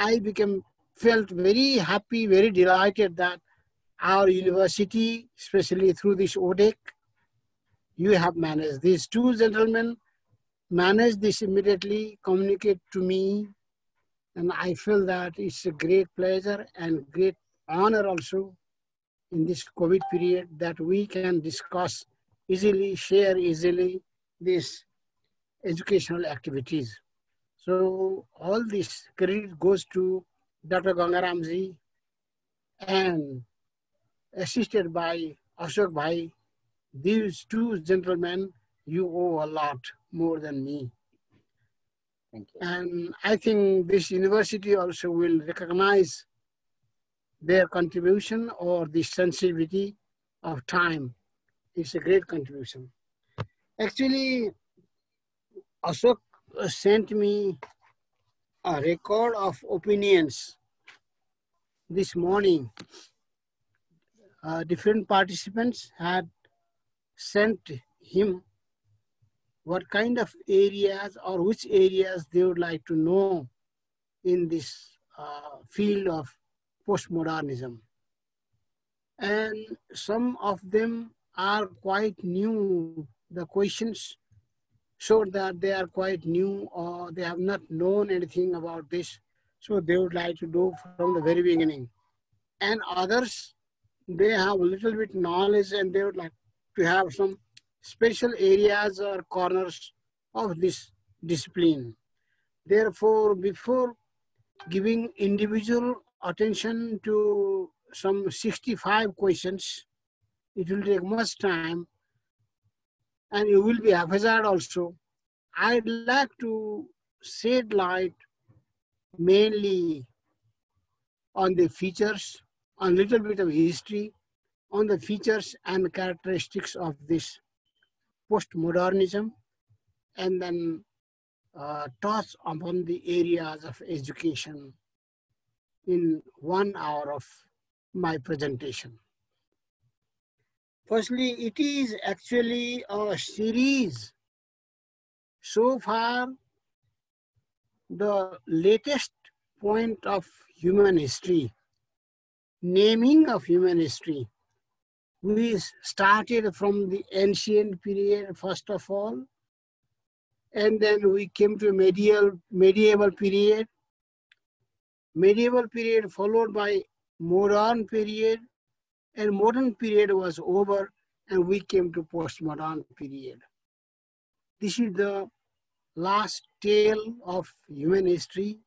I felt very happy, very delighted that our university, especially through this ODEC, you have managed. These two gentlemen managed this immediately, communicate to me, and I feel that it's a great pleasure and great honor also in this COVID period that we can discuss easily, share easily these educational activities. So all this credit goes to Dr. Gangaramji and assisted by Ashok Bhai. These two gentlemen, you owe a lot more than me. Thank you. And I think this university also will recognize their contribution or the sensitivity of time. It's a great contribution. Actually, Ashok sent me a record of opinions this morning. Different participants had sent him what kind of areas or which areas they would like to know in this field of postmodernism. And some of them are quite new. The questions show that they are quite new or they have not known anything about this. So they would like to do from the very beginning. And others, they have a little bit knowledge and they would like to have some special areas or corners of this discipline. Therefore, before giving individual attention to some 65 questions, it will take much time and you will be haphazard also. I'd like to shed light mainly on the features, on a little bit of history, on the features and characteristics of this postmodernism, and then touch upon the areas of education in 1 hour of my presentation. Firstly, it is actually a series. So far, the latest point of human history, naming of human history, we started from the ancient period, first of all, and then we came to medieval period. Medieval period followed by modern period, and modern period was over, and we came to postmodern period. This is the last tale of human history,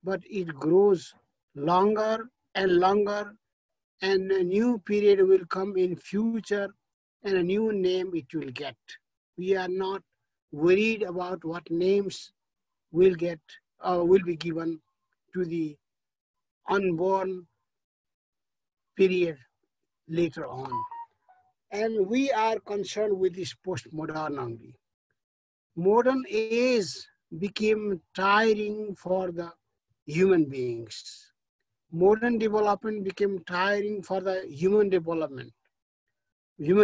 but it grows longer and longer, and a new period will come in future, and a new name it will get. We are not worried about what names will get or will be given to the unborn period later on. And we are concerned with this postmodern only. Modern age became tiring for the human beings. Modern development became tiring for the human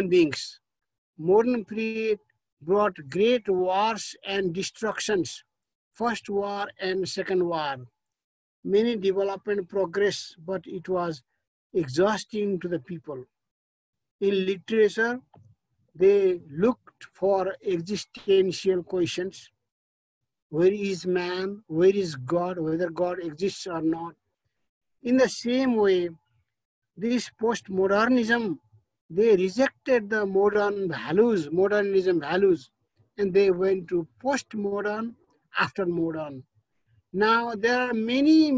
beings. Modern period brought great wars and destructions, first war and second war. Many development progress, but it was exhausting to the people. In literature, they looked for existential questions. Where is man? Where is God? Whether God exists or not. In the same way, this postmodernism, they rejected the modern values, modernism values, and they went to postmodern after modern. Now there are many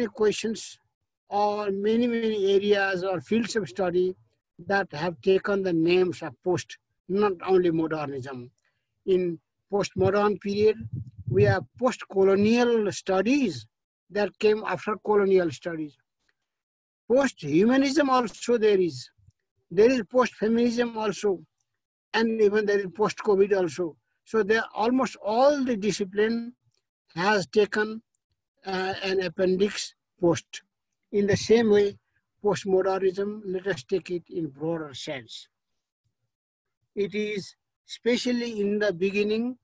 questions or many areas or fields of study that have taken the names of post, not only modernism. In postmodern period, we have post-colonial studies that came after colonial studies. Post-humanism also there is. There is post-feminism also, and even there is post-COVID also. So there almost all the discipline has taken an appendix post. In the same way, postmodernism, let us take it in broader sense. It is, especially in the beginning,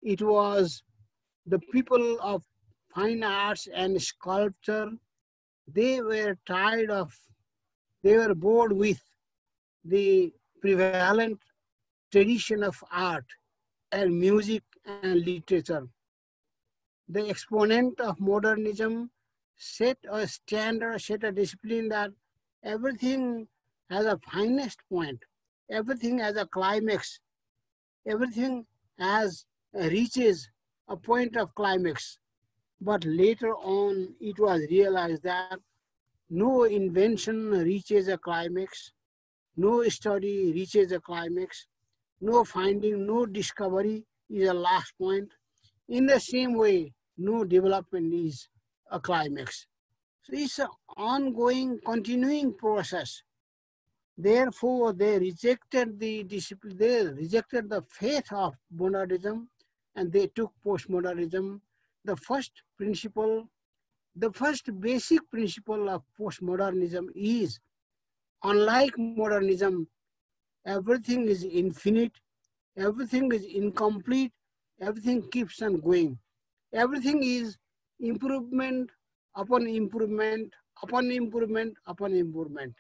it was the people of fine arts and sculpture, they were bored with the prevalent tradition of art and music and literature. The exponent of modernism set a standard, set a discipline that everything has a finest point, everything has a climax, everything reaches a point of climax. But later on, it was realized that no invention reaches a climax, no study reaches a climax, no finding, no discovery is a last point. In the same way, no development is a climax. So it's an ongoing, continuing process. Therefore, they rejected the discipline, they rejected the faith of modernism, and they took postmodernism. The first basic principle of postmodernism is, unlike modernism, everything is infinite, everything is incomplete, everything keeps on going. Everything is improvement upon improvement, upon improvement, upon improvement.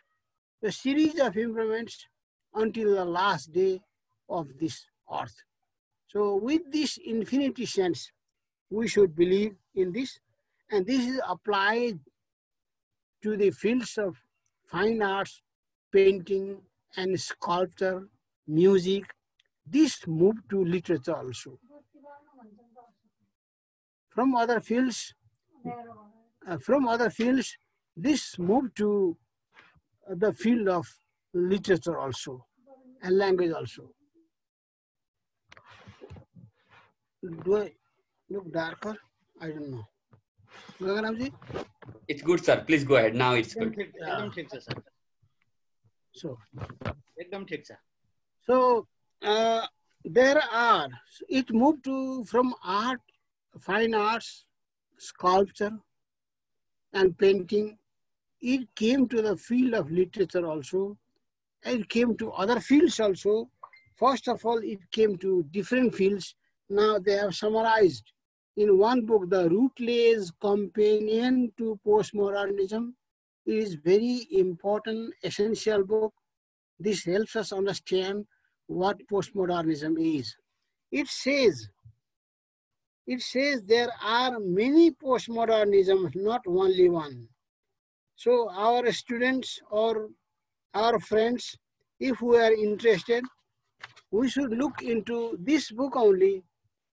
A series of improvements until the last day of this earth. So with this infinity sense, we should believe in this, and this is applied to the fields of fine arts, painting and sculpture, music. This moved to literature also. From other fields, this moved to the field of literature also and language also. Do I look darker? I don't know. Gaganamji? It's good, sir. Please go ahead. Now it's good. So it moved from art, fine arts, sculpture and painting. It came to the field of literature also. It came to other fields also. First of all, it came to different fields. Now they have summarized in one book, The Rootless Companion to Postmodernism. It is very important, essential book. This helps us understand what postmodernism is. It says there are many postmodernisms, not only one. So our students or our friends, if we are interested, we should look into this book only,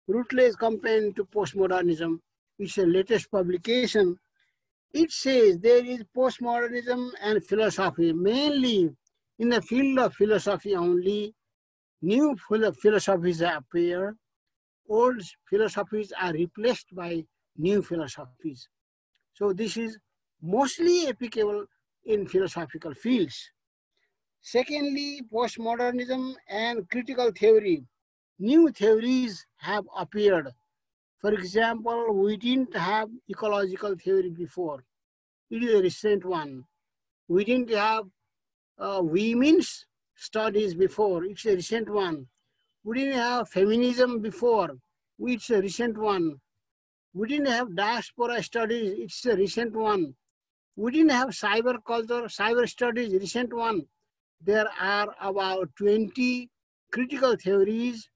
Rootless Companion to Postmodernism. It's a latest publication. It says there is postmodernism and philosophy, mainly in the field of philosophy only. New philosophies appear, old philosophies are replaced by new philosophies. So this is mostly applicable in philosophical fields. Secondly, postmodernism and critical theory. New theories have appeared. For example, we didn't have ecological theory before. It is a recent one. We didn't have women's studies before. It's a recent one. We didn't have feminism before. It's a recent one. We didn't have diaspora studies. It's a recent one. We didn't have cyber culture, cyber studies, recent one. There are about 20 critical theories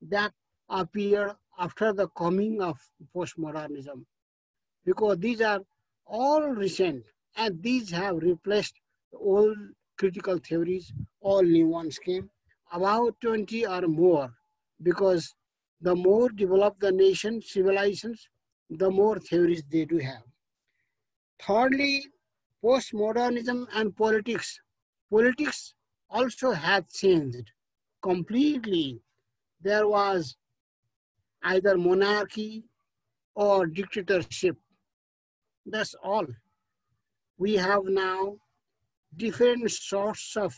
that appear after the coming of postmodernism, because these are all recent and these have replaced the old critical theories. All new ones came, about 20 or more, because the more developed the nation, civilizations, the more theories they do have. Thirdly, postmodernism and politics. Politics also have changed completely. There was either monarchy or dictatorship. That's all. We have now different sorts of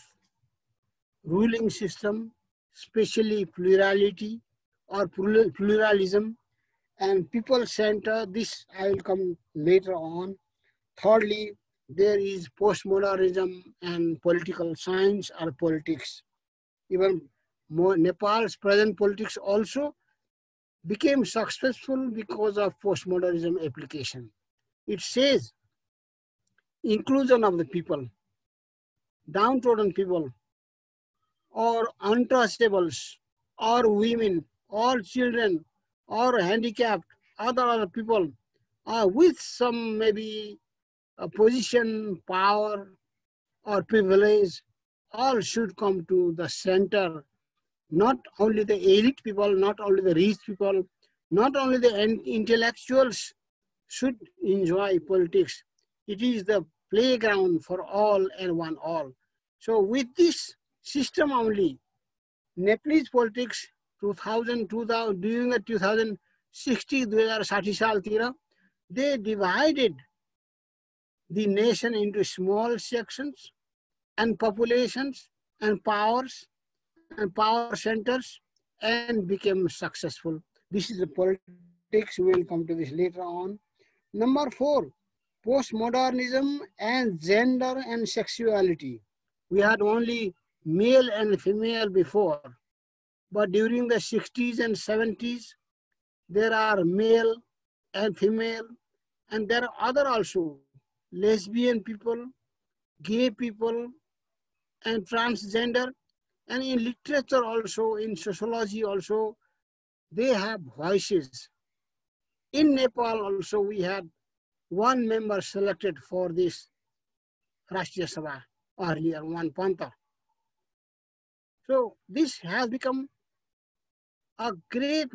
ruling system, especially plurality or pluralism, and people center. This I will come later on. Thirdly, there is postmodernism and political science or politics. Even Nepal's present politics also, became successful because of postmodernism application. It says inclusion of the people, downtrodden people, or untouchables, or women, or children, or handicapped, other people, with some maybe a position, power, or privilege, all should come to the center. Not only the elite people, not only the rich people, not only the intellectuals should enjoy politics. It is the playground for all and one all. So with this system only, Nepalese politics 2000 during the 2060 2060 साल तिर, they divided the nation into small sections and populations and powers and power centers and became successful. This is the politics. We will come to this later on. Number 4, postmodernism and gender and sexuality. We had only male and female before, but during the 60s and 70s, there are male and female, and there are other also, lesbian people, gay people, and transgender, and in literature also, in sociology also, they have voices. In Nepal also, we had one member selected for this Rashtriya Sabha earlier, one Panta. So this has become a great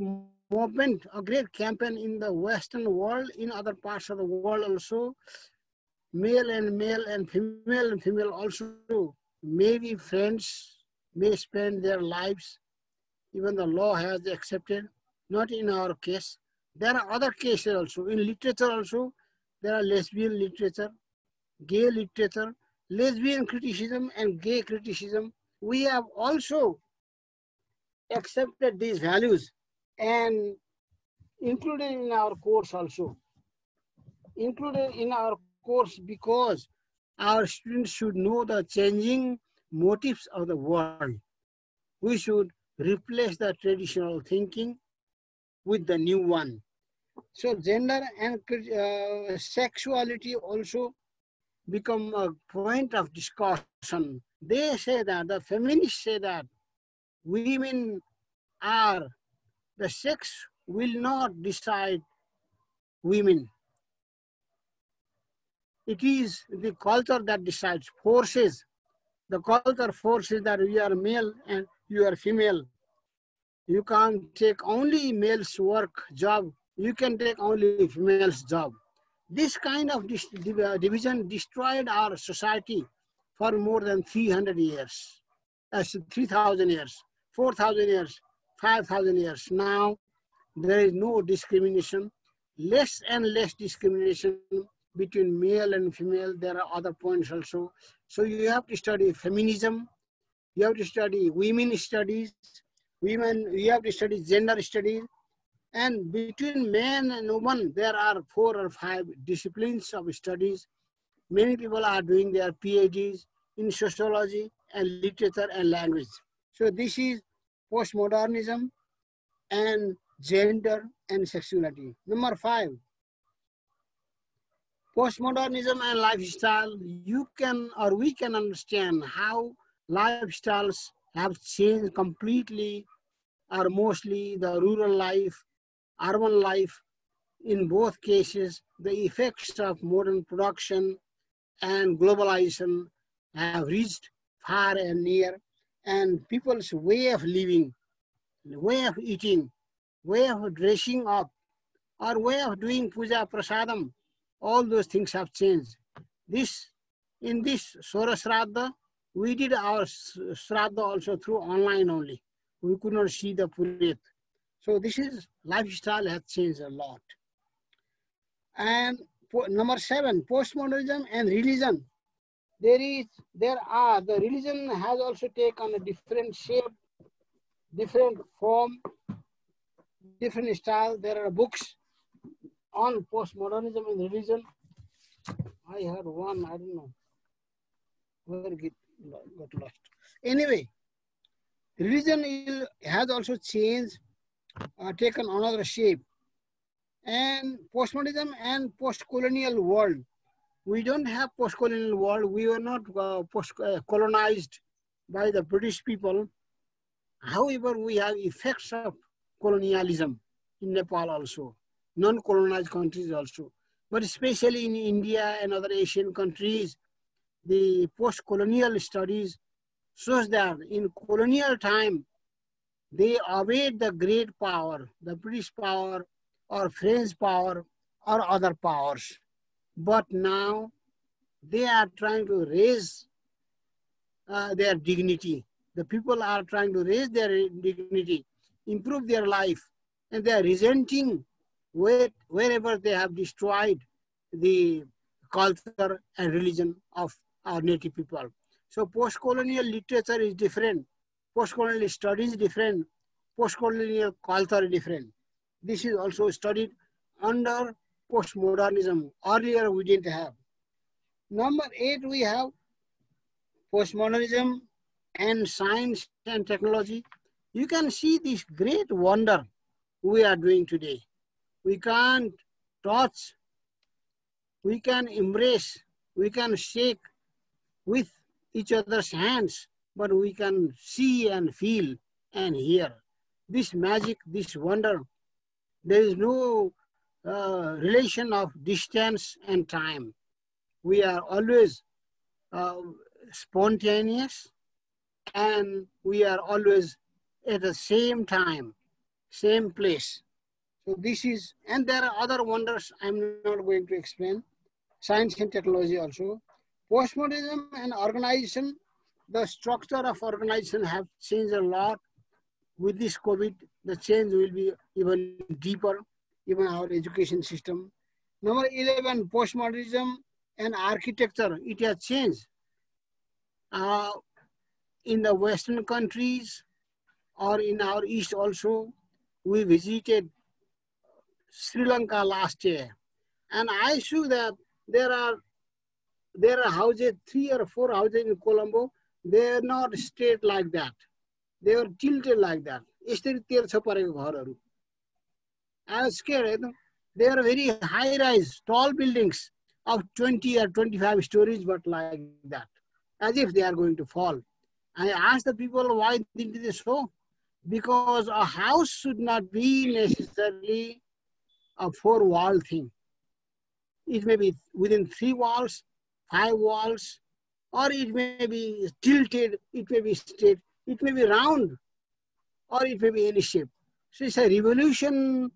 movement, a great campaign in the Western world, in other parts of the world also. Male and female also may be friends, may spend their lives. Even the law has accepted, not in our case. There are other cases also. In literature also, there are lesbian literature, gay literature, lesbian criticism and gay criticism. We have also accepted these values and included in our course also. Included in our course because our students should know the changing motives of the world. We should replace the traditional thinking with the new one. So gender and sexuality also become a point of discussion. They say that, the feminists say that women are, the sex will not decide women. It is the culture that decides, forces. The culture forces that we are male and you are female. You can't take only male's work, job. You can take only female's job. This kind of division destroyed our society for more than 300 years. That's 3,000 years, 4,000 years, 5,000 years. Now, there is no discrimination, less and less discrimination between male and female. There are other points also. So you have to study feminism, you have to study women studies, you have to study gender studies, and between man and woman, there are 4 or 5 disciplines of studies. Many people are doing their PhDs in sociology and literature and language. So this is postmodernism and gender and sexuality. Number 5, postmodernism and lifestyle. You can or we can understand how lifestyles have changed completely or mostly the rural life, urban life. In both cases, the effects of modern production and globalization have reached far and near, and people's way of living, way of eating, way of dressing up, or way of doing puja prasadam, all those things have changed. In this Sora Shraddha, we did our Shraddha also through online only. We could not see the Purit. So this is, lifestyle has changed a lot. And number 7, postmodernism and religion. The religion has also taken a different shape, different form, different style. There are books on postmodernism and religion. I had one, I don't know where it got lost. Anyway, religion has also changed taken another shape. And postmodernism and post-colonial world. We don't have post-colonial world. We were not colonized by the British people. However, we have effects of colonialism in Nepal also, non-colonized countries also. But especially in India and other Asian countries, the post-colonial studies shows that in colonial time, they obeyed the great power, the British power or French power or other powers. But now they are trying to raise their dignity. The people are trying to raise their dignity, improve their life, and they are resenting wherever they have destroyed the culture and religion of our native people. So post-colonial literature is different, post-colonial studies is different, post-colonial culture is different. This is also studied under postmodernism. Earlier we didn't have. Number 8, we have postmodernism and science and technology. You can see this great wonder we are doing today. We can't touch, we can embrace, we can shake with each other's hands, but we can see and feel and hear. This magic, this wonder, there is no relation of distance and time. We are always spontaneous, and we are always at the same time, same place. So this is, and there are other wonders I'm not going to explain. Science and technology also. Postmodernism and organization, the structure of organization have changed a lot. With this COVID, the change will be even deeper, even our education system. Number 11, postmodernism and architecture, it has changed. In the Western countries or in our East also, we visited Sri Lanka last year. And I saw that there are houses, 3 or 4 houses in Colombo, they are not straight like that. They are tilted like that. I was scared. They are very high-rise, tall buildings of 20 or 25 stories, but like that, as if they are going to fall. I asked the people, why did they so? Because a house should not be necessarily a 4-wall thing. It may be within 3 walls, 5 walls, or it may be tilted, it may be straight, it may be round, or it may be any shape. So it's a revolution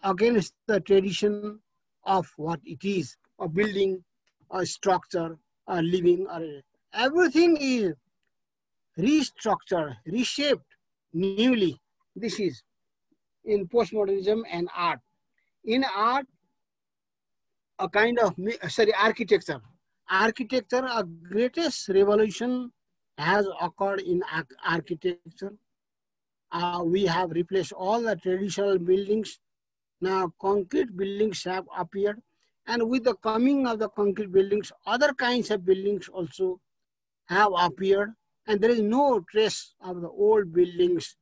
against the tradition of what it is, a building, a structure, a living, or everything is restructured, reshaped newly. This is in postmodernism and art. In art, a kind of, architecture. Architecture, a greatest revolution has occurred in architecture. We have replaced all the traditional buildings. Now concrete buildings have appeared. And with the coming of the concrete buildings, other kinds of buildings also have appeared. And there is no trace of the old buildings,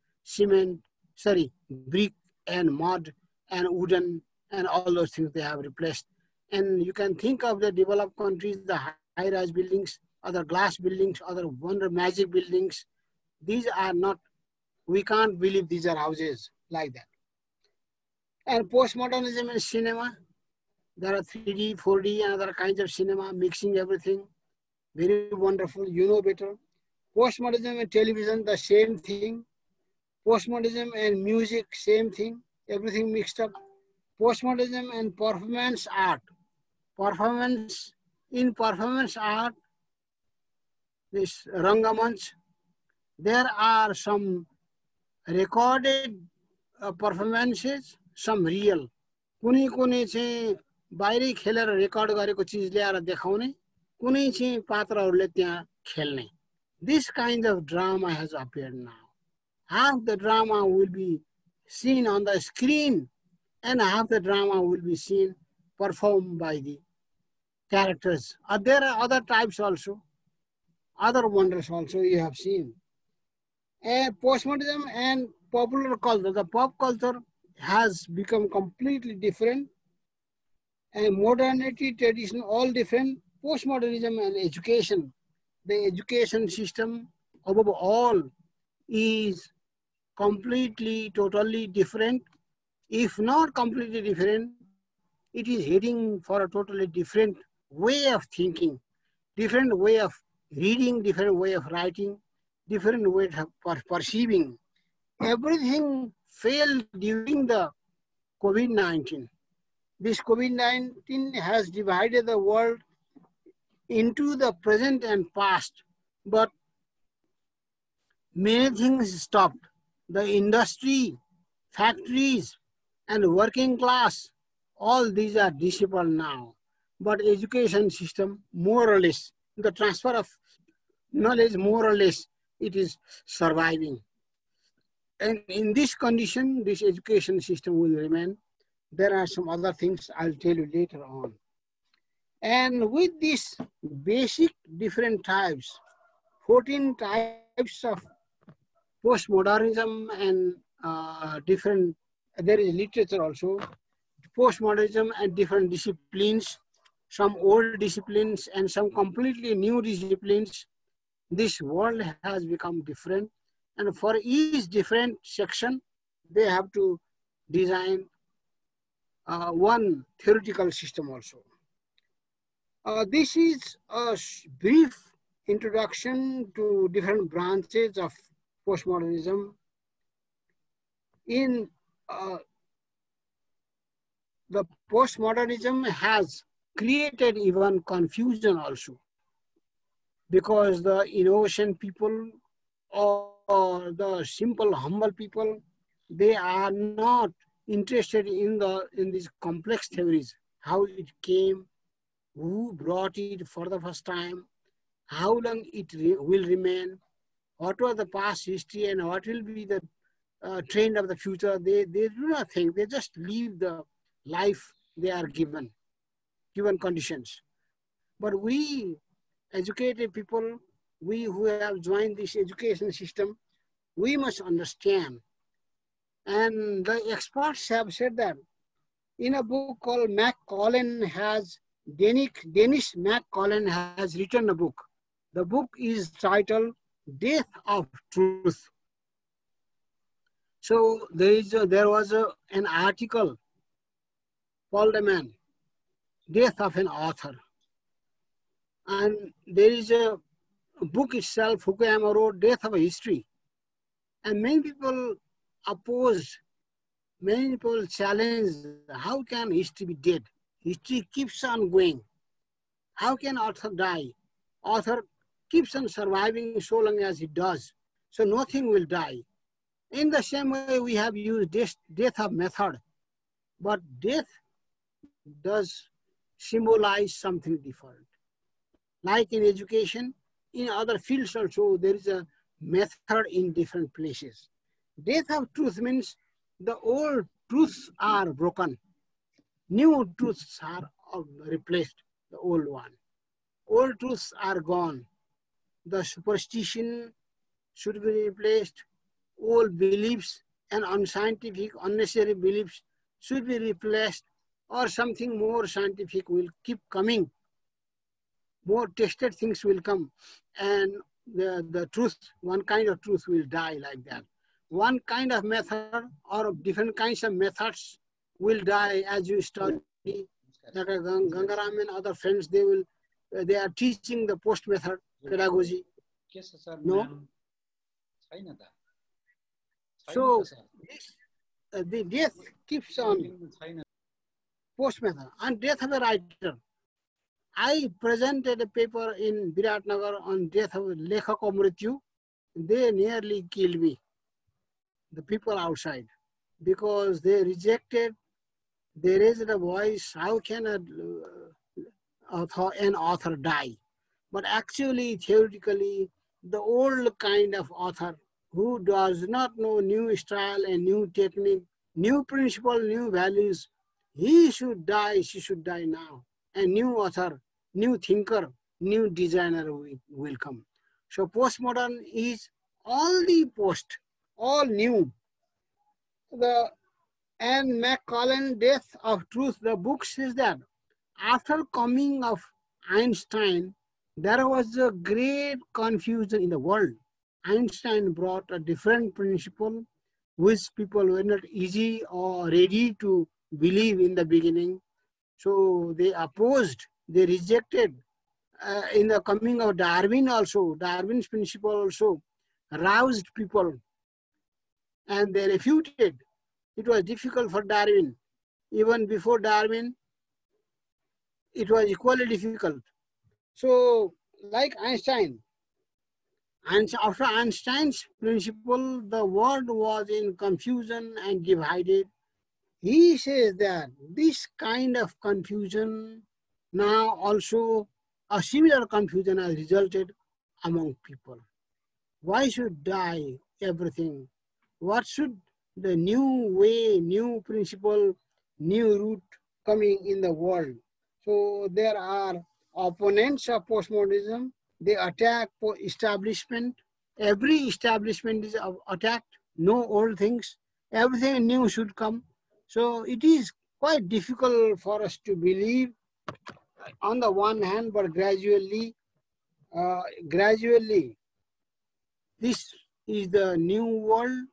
brick and mud and wooden and all those things they have replaced. And you can think of the developed countries, the high-rise buildings, other glass buildings, other wonder magic buildings. These are not, we can't believe these are houses like that. And postmodernism in cinema, there are 3D, 4D and other kinds of cinema, mixing everything. Very wonderful, you know better. Postmodernism and television, the same thing. Postmodernism and music, same thing. Everything mixed up. Postmodernism and performance art. In performance art, this Rangamanch, there are some recorded performances, some real. कुनै कुनै चाहिँ बाहिरै खेलेर record गरेको चिज ल्याएर देखाउने, कुनै चाहिँ पात्रहरूले त्यहाँ खेल्ने. This kind of drama has appeared now. Half the drama will be seen on the screen and half the drama will be seen performed by the characters. There are other types also, other wonders also you have seen. And postmodernism and popular culture, the pop culture has become completely different, and modernity, tradition, all different. Postmodernism and education, the education system above all is completely, totally different. If not completely different, it is heading for a totally different way of thinking, different way of reading, different way of writing, different way of perceiving. Everything failed during the COVID-19. This COVID-19 has divided the world into the present and past, but many things stopped. The industry, factories, and working class, all these are disabled now. But education system, more or less, the transfer of knowledge, more or less, it is surviving. And in this condition, this education system will remain. There are some other things I'll tell you later on. And with these basic different types, 14 types of postmodernism and different, there is literature also, postmodernism and different disciplines, some old disciplines and some completely new disciplines. This world has become different, and for each different section, they have to design one theoretical system also. This is a brief introduction to different branches of postmodernism. In the postmodernism has created even confusion also, because the innovation people or the simple humble people, they are not interested in these complex theories, how it came, who brought it for the first time, how long it will remain, what was the past history and what will be the trend of the future. They do not think, they just live the life they are given conditions. But we educated people, we who have joined this education system, we must understand. And the experts have said that in a book called Dennis McCollen has written a book. The book is titled Death of Truth. So there was an article called a man, Death of an Author. And there is a book itself, Fukuyama wrote, Death of a History. And many people opposed, many people challenged, how can history be dead? History keeps on going. How can author die? Author keeps on surviving so long as it does. So nothing will die. In the same way, we have used death of method. But death does symbolize something different. Like in education, in other fields also, there is a method in different places. Death of truth means the old truths are broken. New truths are replaced, the old one. Old truths are gone. The superstition should be replaced. Old beliefs and unscientific, unnecessary beliefs should be replaced, or something more scientific will keep coming. More tested things will come, and the truth, one kind of truth will die like that. One kind of method or different kinds of methods will die as you study. That Gangaram and other friends, they are teaching the post method pedagogy. No? So the death keeps on. Post method and death of a writer. I presented a paper in Viratnagar on death of Lekhako Mrityu. They nearly killed me, the people outside, because they rejected, they raised a voice, how can an author die? But actually, theoretically, the old kind of author who does not know new style and new technique, new principle, new values, he should die, she should die now. A new author, new thinker, new designer will come. So postmodern is all the post, all new. The Anne McCullen Death of Truth, the book says that after coming of Einstein, there was a great confusion in the world. Einstein brought a different principle which people were not easy or ready to believe in the beginning. So they opposed, they rejected. In the coming of Darwin also, Darwin's principle also roused people and they refuted. It was difficult for Darwin. Even before Darwin, it was equally difficult. So, like Einstein, and after Einstein's principle, the world was in confusion and divided. He says that this kind of confusion now also a similar confusion has resulted among people. Why should die everything? What should the new way, new principle, new route coming in the world? So there are opponents of postmodernism. They attack establishment. Every establishment is attacked. No old things. Everything new should come. So it is quite difficult for us to believe on the one hand, but gradually, this is the new world,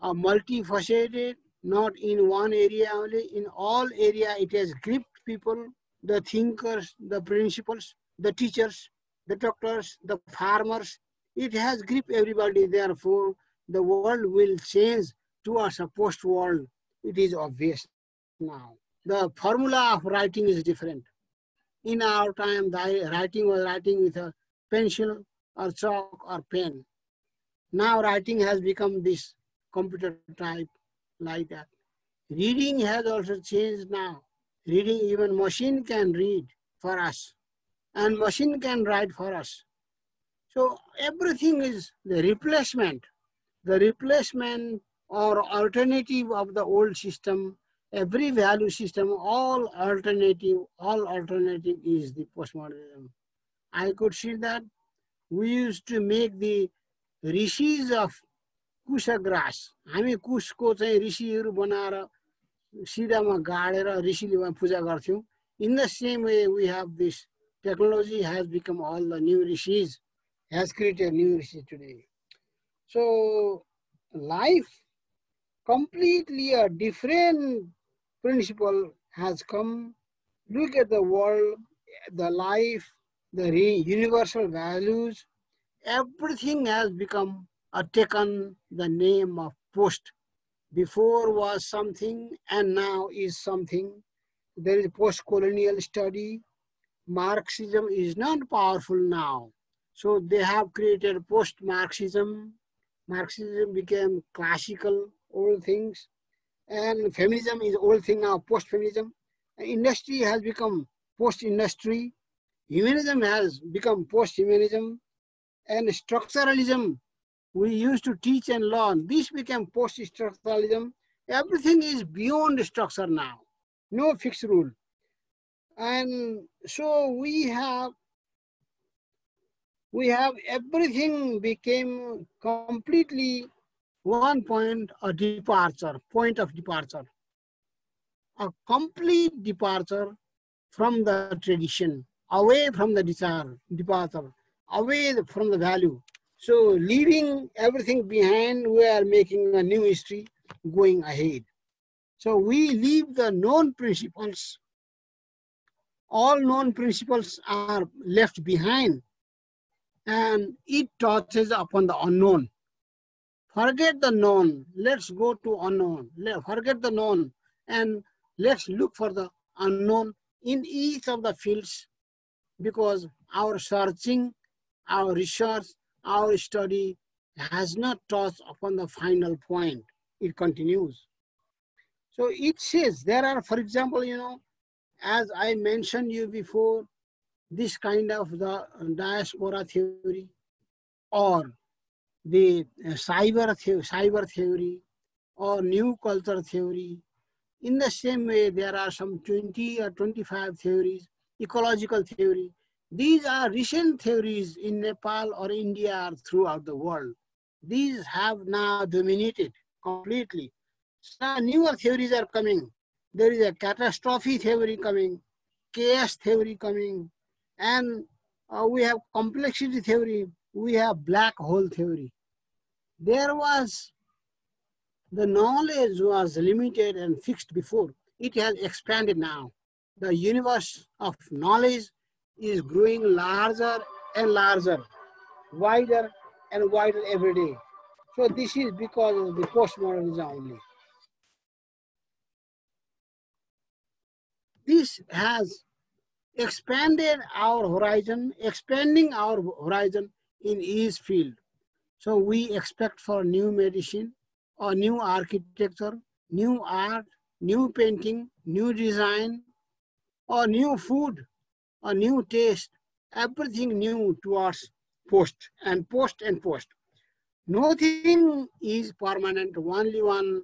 multifaceted, not in one area only. In all area, it has gripped people, the thinkers, the principals, the teachers, the doctors, the farmers. It has gripped everybody. Therefore, the world will change towards a post-world. It is obvious now. The formula of writing is different. In our time, the writing was writing with a pencil or chalk or pen. Now writing has become this computer type like that. Reading has also changed now. Reading, even machine can read for us and machine can write for us. So everything is the replacement or alternative of the old system. Every value system, all alternative is the postmodernism. I could see that we used to make the rishis of Kush grass हामी कुशको चाहिँ ऋषिहरू बनाएर सिधामा गाडेर ऋषिले पूजा गर्थ्यौं. In the same way, we have this technology has become all the new rishis, has created new rishis today. So life, completely a different principle has come. Look at the world, the life, the universal values, everything has become taken the name of post. Before was something and now is something. There is post-colonial study. Marxism is not powerful now. So they have created post-Marxism. Marxism became classical, old things. And feminism is old thing now, post-feminism. Industry has become post-industry. Humanism has become post-humanism. And structuralism, we used to teach and learn. This became post-structuralism. Everything is beyond structure now. No fixed rule. And so we have everything became completely one point of departure. A complete departure from the tradition, away from the departure, away from the value. So leaving everything behind, we are making a new history going ahead. So we leave the known principles. All known principles are left behind and it touches upon the unknown. Forget the known, let's go to unknown. Forget the known and let's look for the unknown in each of the fields, because our searching, our research, our study has not touched upon the final point. It continues. So it says there are, for example, as I mentioned you before, this kind of the diaspora theory or the cyber theory or new culture theory. In the same way, there are some 20 or 25 theories, ecological theory. These are recent theories in Nepal or India or throughout the world. These have now dominated completely. So newer theories are coming. There is a catastrophe theory coming, chaos theory coming, and we have complexity theory, we have black hole theory. There was, the knowledge was limited and fixed before. It has expanded now. The universe of knowledge is growing larger and larger, wider and wider every day. So this is because of the postmodernism only. This has expanded our horizon, expanding our horizon in each field. So we expect for new medicine or new architecture, new art, new painting, new design, or new food, or new taste, everything new towards post and post and post. Nothing is permanent, only one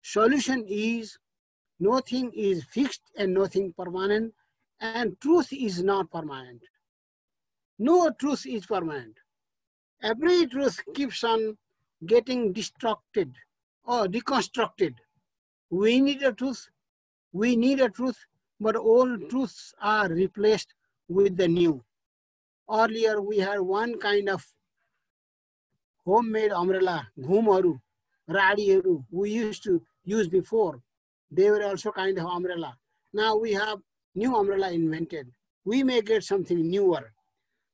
solution is nothing is fixed and nothing permanent, and truth is not permanent. No truth is permanent. Every truth keeps on getting destructed or deconstructed. We need a truth, but all truths are replaced with the new. Earlier we had one kind of homemade umbrella, ghumharu, radiharu, we used to use before. They were also kind of umbrella. Now we have new umbrella invented. We may get something newer.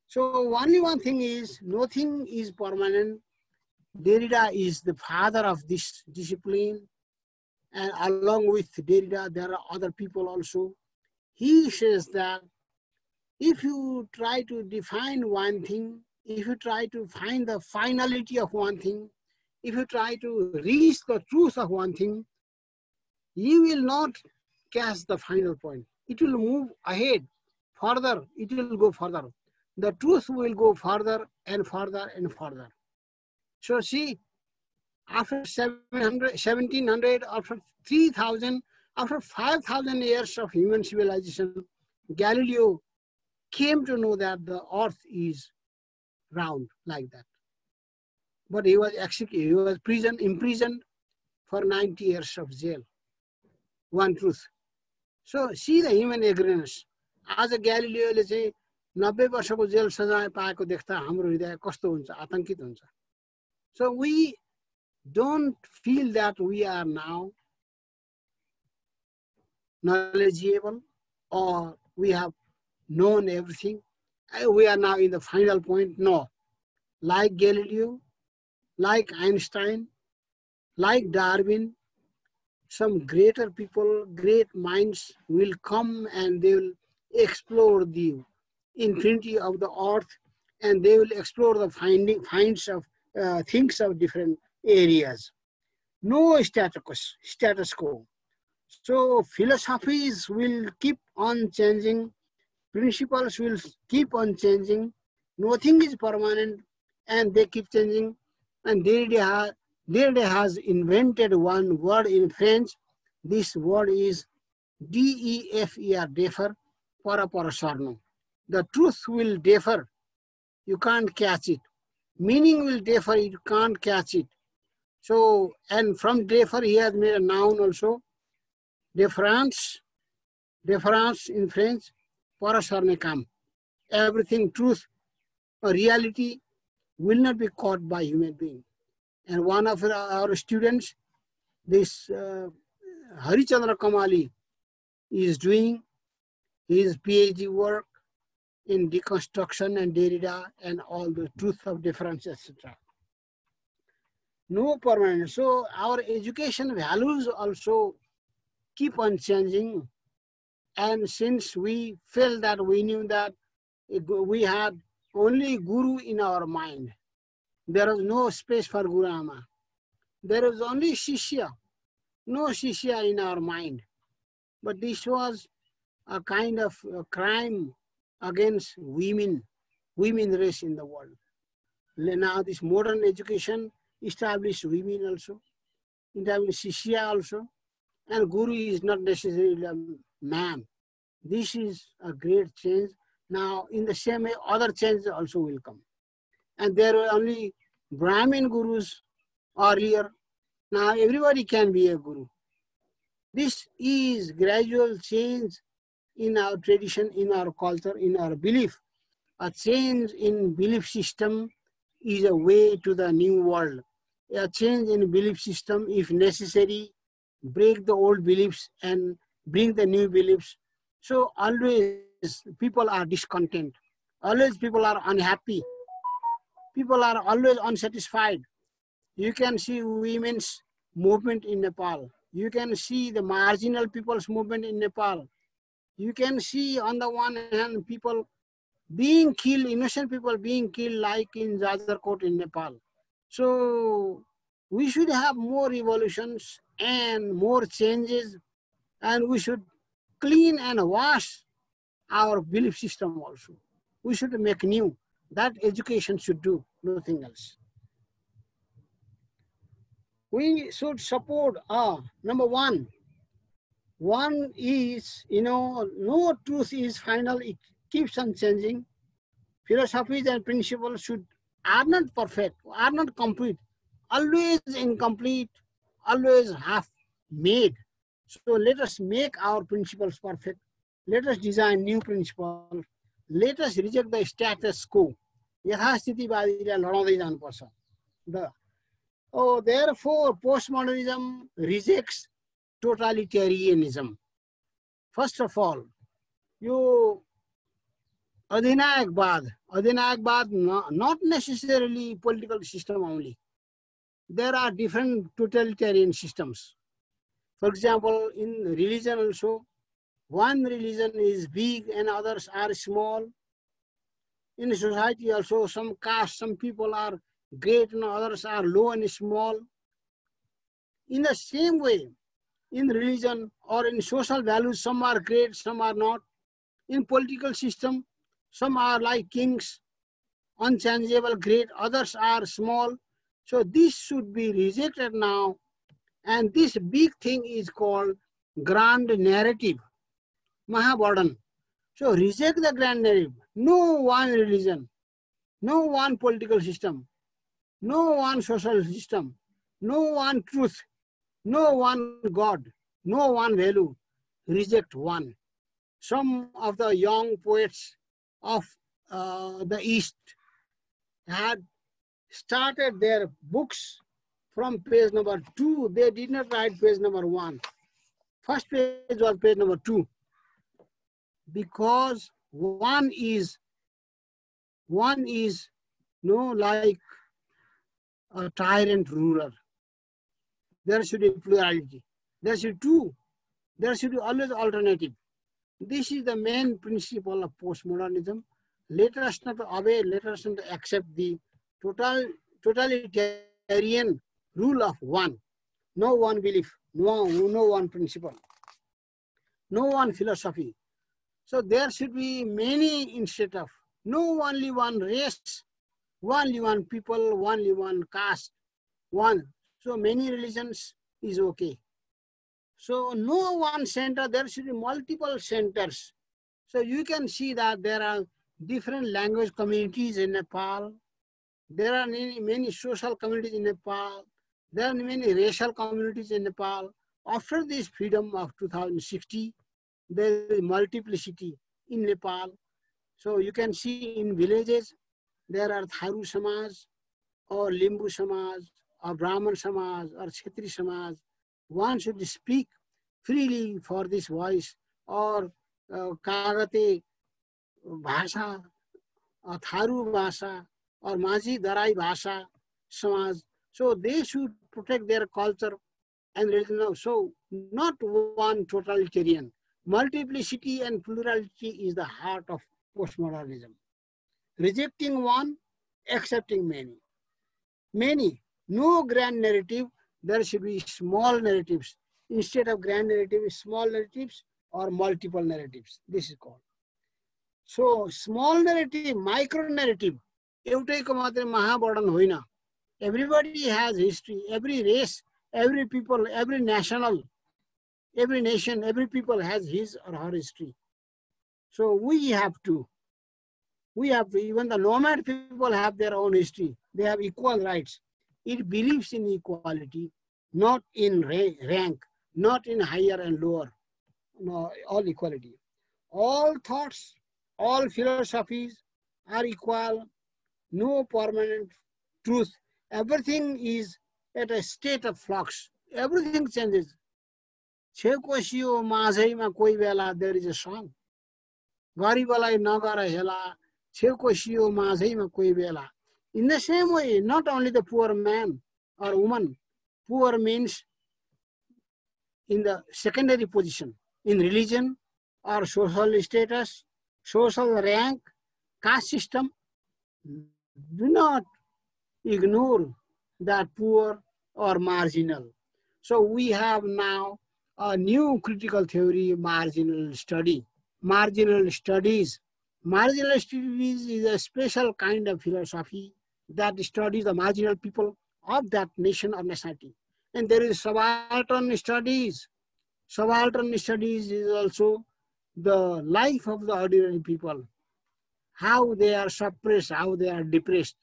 So only one thing is, nothing is permanent. Derrida is the father of this discipline. And along with Derrida, there are other people also. He says that if you try to define one thing, if you try to find the finality of one thing, if you try to reach the truth of one thing, you will not catch the final point. It will move ahead, further, it will go further. The truth will go further and further and further. So see, after 700, 1700, after 3000, after 5000 years of human civilization, Galileo came to know that the earth is round like that. But he was executed, he was imprisoned for 90 years of jail. One truth. So see the human ignorance. As a Galileo ले चाहिँ 90 वर्षको jail सजाय पाएको देख्दा हाम्रो हृदय कस्तो हुन्छ, आतंकित हुन्छ. So we don't feel that we are now knowledgeable or we have known everything. We are now in the final point. No. Like Galileo, like Einstein, like Darwin, some greater people, great minds will come and they will explore the infinity of the earth, and they will explore the finds of things of different areas. No status quo. So philosophies will keep on changing, principles will keep on changing, nothing is permanent and they keep changing. And Derrida has invented one word in French. This word is DEFER, defer, para sarno. The truth will differ, you can't catch it. Meaning will differ, you can't catch it. So, and from differ he has made a noun also. Deference in French, para sarne kam. Everything truth or reality will not be caught by human being. And one of our students, this Harichandra Kamali, is doing his PhD work in deconstruction and Derrida and all the truth of difference, etc. No permanent. So our education values also keep on changing. And since we felt that we knew that we had only Guru in our mind, there was no space for Guru Ama. There was only Shishya, no Shishya in our mind. But this was a kind of a crime against women race in the world. Now this modern education established women also, established Shishya also, and Guru is not necessarily a man. This is a great change. Now in the same way, other changes also will come. And there were only Brahmin gurus earlier, Now everybody can be a guru. This is gradual change in our tradition, in our culture, in our belief. A change in belief system is a way to the new world. A change in belief system, if necessary, break the old beliefs and bring the new beliefs. So always people are discontent. Always people are unhappy. People are always unsatisfied. You can see women's movement in Nepal. You can see the marginal people's movement in Nepal. You can see on the one hand people being killed, innocent people being killed like in Jajarkot in Nepal. So we should have more revolutions and more changes, and we should clean and wash our belief system also. We should make new. That education should do, nothing else. We should support, number one is, no truth is final, it keeps on changing. Philosophies and principles are not perfect, are not complete, always incomplete, always half made. So let us make our principles perfect. Let us design new principles. Let us reject the status quo. यथास्थितिवादीलाई लडाउँदै जानुपर्छ. Therefore, postmodernism rejects totalitarianism. First of all, you adhinayakbad, not necessarily political system only. There are different totalitarian systems. For example, in religion also, one religion is big and others are small. In society also, some caste, some people are great and others are low and small. In the same way, in religion or in social values, some are great, some are not. In political system, some are like kings, unchangeable, great, others are small. So this should be rejected now. And this big thing is called grand narrative, Mahabodhan. So reject the grand narrative. No one religion, no one political system, no one social system, no one truth, no one God, no one value. Reject one. Some of the young poets of the East had started their books from page number 2. They did not write page number 1. First page was page number 2. Because one is like a tyrant ruler. There should be plurality. There should be always alternative. This is the main principle of postmodernism. Let us not obey, let us not accept the totalitarian rule of one. No one belief, no one principle, no one philosophy. So there should be many instead of no only one race, only one people, only one caste, one. So many religions is okay. So no one center, there should be multiple centers. So you can see that there are different language communities in Nepal. There are many social communities in Nepal. There are many racial communities in Nepal. After this freedom of 2060, there is multiplicity in Nepal. So you can see in villages, there are Tharu Samaj, or Limbu Samaj, or Brahman Samaj, or Kshetri Samaj. One should speak freely for this voice, or Kagate Bhasha, or Tharu Bhasha, or Maji Darai Bhasha Samaj. So they should protect their culture and religion. So not one totalitarian. Multiplicity and plurality is the heart of postmodernism. Rejecting one, accepting many. Many, no grand narrative, there should be small narratives. Instead of grand narrative, small narratives or multiple narratives. This is called. So small narrative, micro narrative, एउटैको मात्रै महावर्णन होइन. Everybody has history, every race, every people, every nation, every people has his or her history. So we have to, even the nomad people have their own history. They have equal rights. It believes in equality. not in rank, not in higher and lower, no, all equality. All thoughts, all philosophies are equal, no permanent truth. Everything is at a state of flux. Everything changes. Chekosio mazhaima koi bela, there is a song. Garibalai nagara hela, chekosio mazhaima koi bela. In the same way, not only the poor man or woman, poor means in the secondary position, in religion or social status, social rank, caste system, do not ignore that poor or marginal. So we have now a new critical theory, marginal study. Marginal studies. Marginal studies is a special kind of philosophy that studies the marginal people of that nation or nationality. And there is subaltern studies. Subaltern studies is also the life of the ordinary people, how they are suppressed, how they are depressed,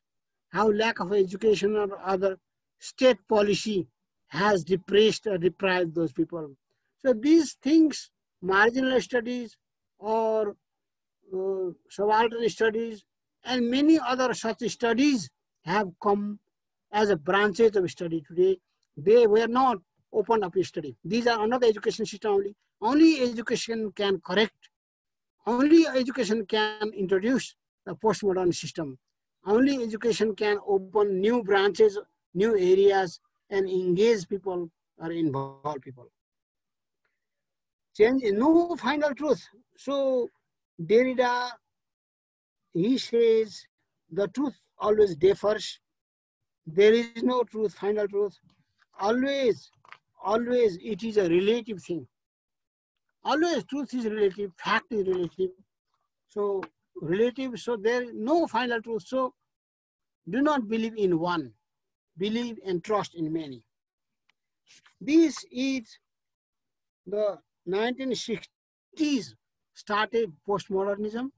how lack of education or other state policy has depressed or deprived those people. So these things, marginal studies or subaltern studies and many other such studies have come as a branches of study today. They were not open up study. These are another education system only. Only education can correct. Only education can introduce the postmodern system. Only education can open new branches, new areas, and engage people or involve people. Change, no final truth. So Derrida, he says the truth always differs. There is no truth, final truth. Always it is a relative thing. Always truth is relative, fact is relative. So relative, so there is no final truth. So do not believe in one. Believe and trust in many. This is the 1960s started postmodernism,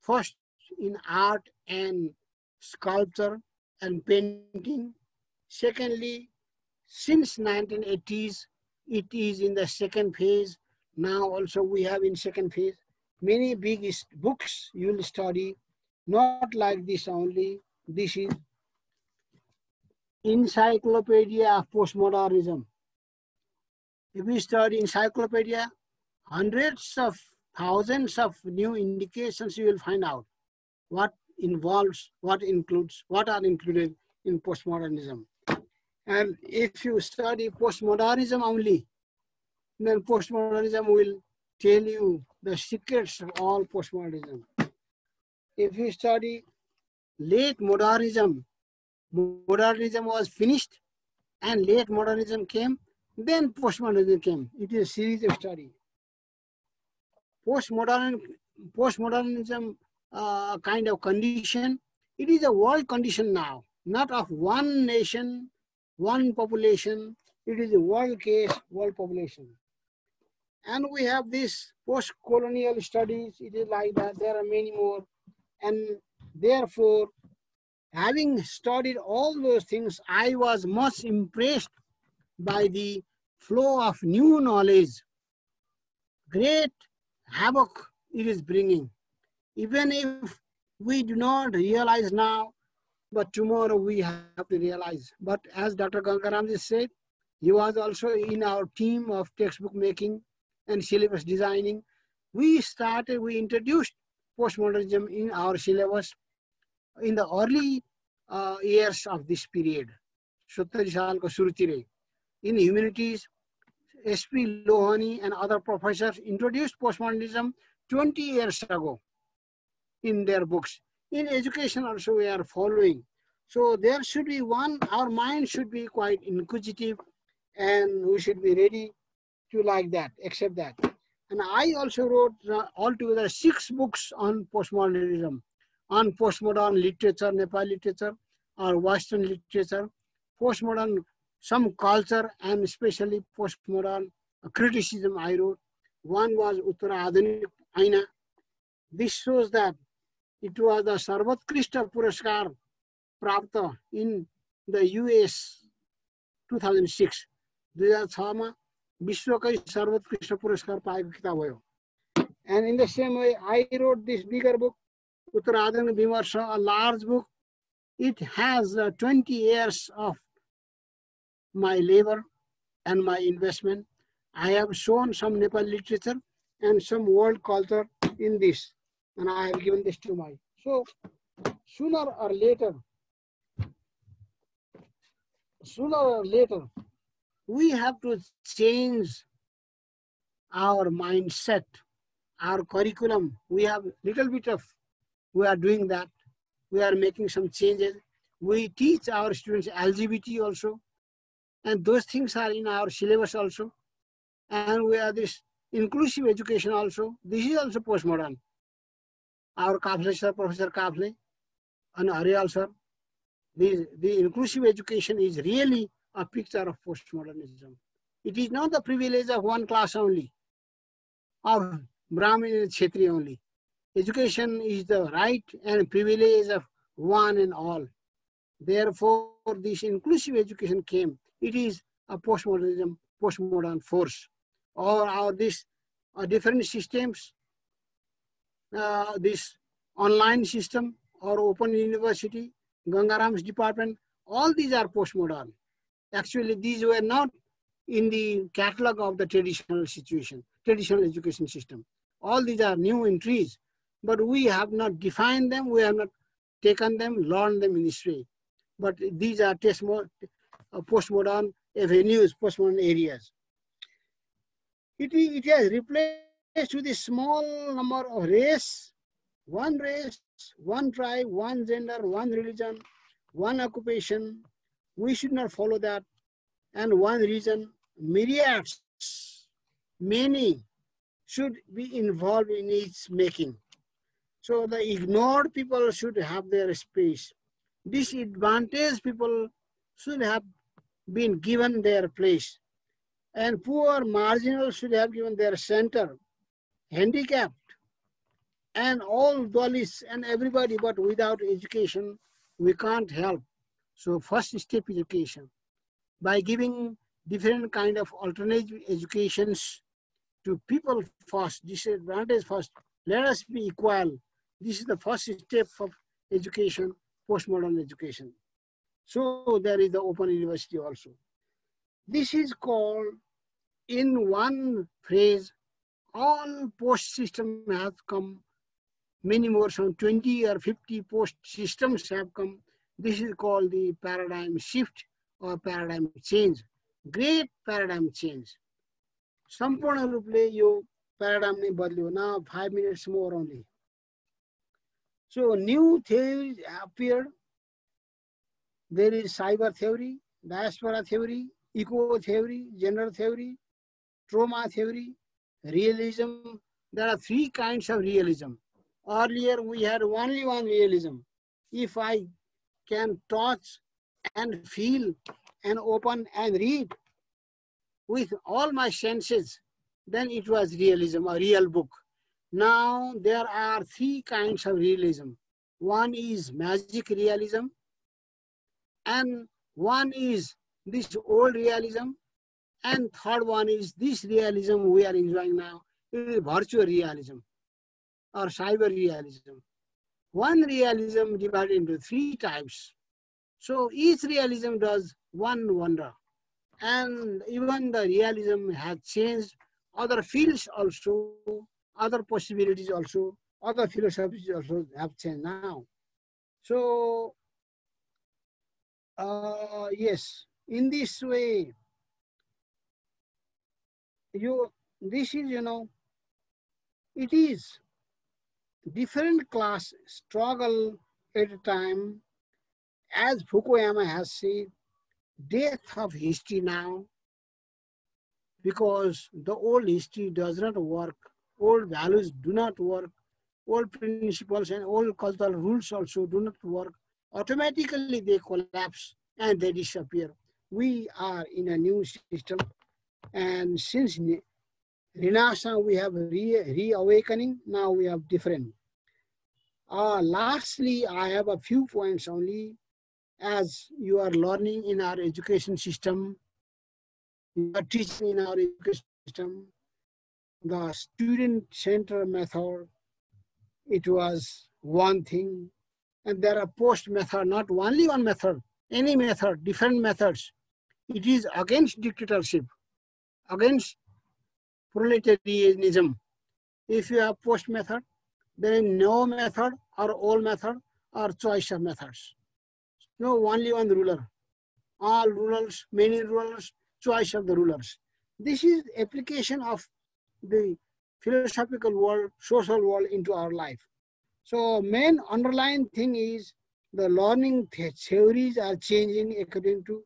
first in art and sculpture and painting. Secondly, since 1980s, it is in the second phase. Now also we have in second phase. Many big books you will study, not like this only. This is Encyclopedia of Postmodernism. If we study encyclopedia, hundreds of thousands of new indications you will find out what involves, what includes, what are included in postmodernism. And if you study postmodernism only, then postmodernism will tell you the secrets of all postmodernism. If you study late modernism, modernism was finished and late modernism came, then postmodernism came. It is a series of study. Postmodernism kind of condition, it is a world condition now, not of one nation, one population. It is a world case, world population. And we have this post-colonial studies. It is like that. There are many more. And therefore, having studied all those things, I was much impressed by the flow of new knowledge. Great havoc it is bringing. Even if we do not realize now, but tomorrow we have to realize. But as Dr. Gangaramji said, he was also in our team of textbook making and syllabus designing. We introduced postmodernism in our syllabus in the early years of this period. 70 साल को शुरू in humanities, S.P. Lohani and other professors introduced postmodernism 20 years ago in their books. In education also we are following. So there should be one, our mind should be quite inquisitive and we should be ready to like that, accept that. And I also wrote altogether 6 books on postmodernism, on postmodern literature, Nepali literature or Western literature, postmodern, some culture and especially postmodern criticism I wrote. One was Uttara Adhunik Aina. This shows that it was the Sarvatkrishta Puraskar Prapta in the US 2006. 2006 मा विश्वकै सर्वोत्कृष्ट पुरस्कार पाएको किताब हो। And in the same way, I wrote this bigger book, Uttaradhan Vimarsha, a large book. It has 20 years of my labor and my investment. I have shown some Nepal literature and some world culture in this, and I have given this to my. So sooner or later, we have to change our mindset, our curriculum. We have little bit of, we are doing that. We are making some changes. We teach our students LGBT also, and those things are in our syllabus also. And we have this inclusive education also. This is also postmodern. Our Kafle sir, Professor Kafle, and Arial sir, the inclusive education is really a picture of postmodernism. It is not the privilege of one class only, of Brahmin and Kshatriya only. Education is the right and privilege of one and all. Therefore, this inclusive education came. It is a postmodernism, postmodern force. Or this different systems, this online system or open university, Gangaram's department, all these are postmodern. Actually, these were not in the catalog of the traditional education system. All these are new entries, but we have not defined them, we have not taken them, learned them in this way. But these are postmodern avenues, postmodern areas. It has replaced with a small number of race, one tribe, one gender, one religion, one occupation. We should not follow that. And one reason, myriads, many should be involved in its making. So the ignored people should have their space. Disadvantaged people should have been given their place. And poor, marginal should have given their center. Handicapped, and all Dalits and everybody, but without education, we can't help. So first step is education. By giving different kind of alternative educations to people first, disadvantaged first, let us be equal. This is the first step of education, postmodern education. So there is the open university also. This is called, in one phrase, all post systems have come, many more, some 20 or 50 post systems have come. This is called the paradigm shift or paradigm change. Great paradigm change. Sampurna ruple yo paradigm ne badliyo. Now 5 minutes more only. So new theories appeared. There is cyber theory, diaspora theory, eco theory, gender theory, trauma theory, realism. There are 3 kinds of realism. Earlier we had only one realism. If I can touch and feel and open and read with all my senses, then it was realism, a real book. Now there are 3 kinds of realism. One is magic realism, and one is this old realism, and third one is this realism we are enjoying now. It is virtual realism or cyber realism. One realism divided into 3 types. So each realism does one wonder. And even the realism has changed. Other fields also, other possibilities also, other philosophies also have changed now. So, yes, in this way, this is, it is different class struggle at a time. As Fukuyama has said, death of history now, because the old history does not work, old values do not work, old principles and old cultural rules also do not work. Automatically they collapse and they disappear. We are in a new system, and since Renaissance we have reawakening, now we have different. Lastly, I have a few points only. As you are learning in our education system, We are teaching in our education system the student-centered method. It was one thing, and there are post method, not only one method, any method, different methods. It is against dictatorship, against proletarianism. If you have post method, then no method or all method or choice of methods. No, only one ruler. All rulers, many rulers, choice of the rulers. This is application of the philosophical world, social world into our life. So main underlying thing is the learning theories are changing according to,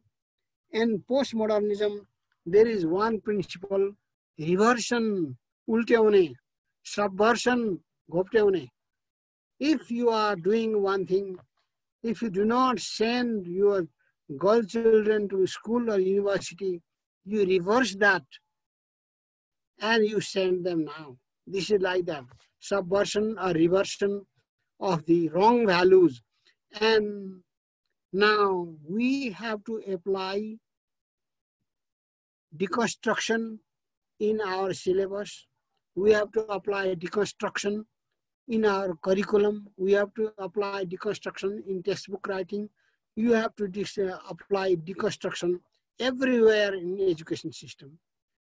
and postmodernism, there is one principle, reversion, ultiaune, subversion, gopteune. If you are doing one thing, if you do not send your girl children to school or university, you reverse that and you send them now. This is like that, subversion or reversion of the wrong values. And now we have to apply deconstruction in our syllabus. We have to apply deconstruction in our curriculum. We have to apply deconstruction in textbook writing. You have to apply deconstruction everywhere in the education system.